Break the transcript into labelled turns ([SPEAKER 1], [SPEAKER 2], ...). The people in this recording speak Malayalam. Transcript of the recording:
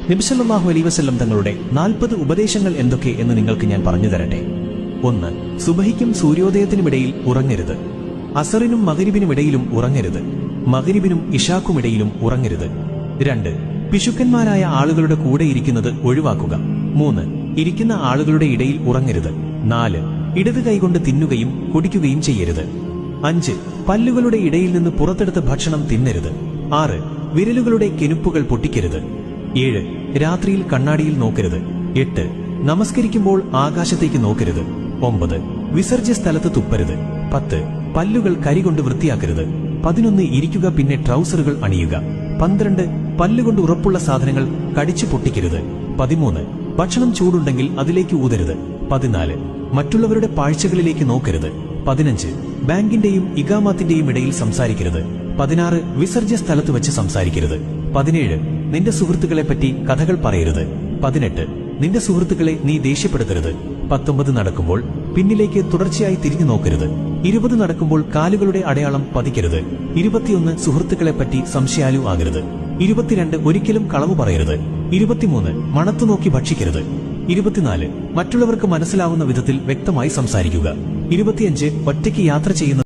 [SPEAKER 1] നബി സല്ലല്ലാഹു അലൈഹി വസല്ലം തങ്ങളുടെ 40 ഉപദേശങ്ങൾ എന്തൊക്കെ എന്ന് നിങ്ങൾക്ക് ഞാൻ പറഞ്ഞു തരട്ടെ. 1. സുബഹിക്കും സൂര്യോദയത്തിനുമിടയിൽ ഉറങ്ങരുത്. അസറിനും മഗ്രിബിനുമിടയിലും ഉറങ്ങരുത്. മഗ്രിബിനും ഇശാക്കുമിടയിലും ഉറങ്ങരുത്. 2. പിശുക്കന്മാരായ ആളുകളുടെ കൂടെ ഇരിക്കുന്നത് ഒഴിവാക്കുക. 3. ഇരിക്കുന്ന ആളുകളുടെ ഇടയിൽ ഉറങ്ങരുത്. 4. ഇടത് കൈകൊണ്ട് തിന്നുകയും കുടിക്കുകയും ചെയ്യരുത്. 5. പല്ലുകളുടെ ഇടയിൽ നിന്ന് പുറത്തെടുത്ത ഭക്ഷണം തിന്നരുത്. 6. വിരലുകളുടെ കെനുപ്പുകൾ പൊട്ടിക്കരുത്. 7. രാത്രിയിൽ കണ്ണാടിയിൽ നോക്കരുത്. 8. നമസ്കരിക്കുമ്പോൾ ആകാശത്തേക്ക് നോക്കരുത്. 9. വിസർജ്യ സ്ഥലത്ത് തുപ്പരുത്. 10. പല്ലുകൾ കരികൊണ്ട് വൃത്തിയാക്കരുത്. 11. ഇരിക്കുക പിന്നെ ട്രൗസറുകൾ അണിയുക. 12. പല്ലുകൊണ്ട് ഉറപ്പുള്ള സാധനങ്ങൾ കടിച്ചു പൊട്ടിക്കരുത്. 13. ഭക്ഷണം ചൂടുണ്ടെങ്കിൽ അതിലേക്ക് ഊതരുത്. 14. മറ്റുള്ളവരുടെ പാഴ്ചകളിലേക്ക് നോക്കരുത്. 15. ബാങ്കിന്റെയും ഇഖാമത്തിന്റെയും ഇടയിൽ സംസാരിക്കരുത്. 16. വിസർജ്യ സ്ഥലത്ത് വെച്ച് സംസാരിക്കരുത്. 17. നിന്റെ സുഹൃത്തുക്കളെപ്പറ്റി കഥകൾ പറയരുത്. 18. നിന്റെ സുഹൃത്തുക്കളെ നീ ദേഷ്യപ്പെടുത്തരുത്. 19. നടക്കുമ്പോൾ പിന്നിലേക്ക് തുടർച്ചയായി തിരിഞ്ഞു നോക്കരുത്. 20. നടക്കുമ്പോൾ കാലുകളുടെ അടയാളം പതിക്കരുത്. 21. സുഹൃത്തുക്കളെപ്പറ്റി സംശയാലു ആകരുത്. 22. ഒരിക്കലും കളവ് പറയരുത്. 23. മണത്തുനോക്കി ഭക്ഷിക്കരുത്. 24. മറ്റുള്ളവർക്ക് മനസ്സിലാവുന്ന വിധത്തിൽ വ്യക്തമായി സംസാരിക്കുക. 25. ഒറ്റയ്ക്ക് യാത്ര ചെയ്യുന്ന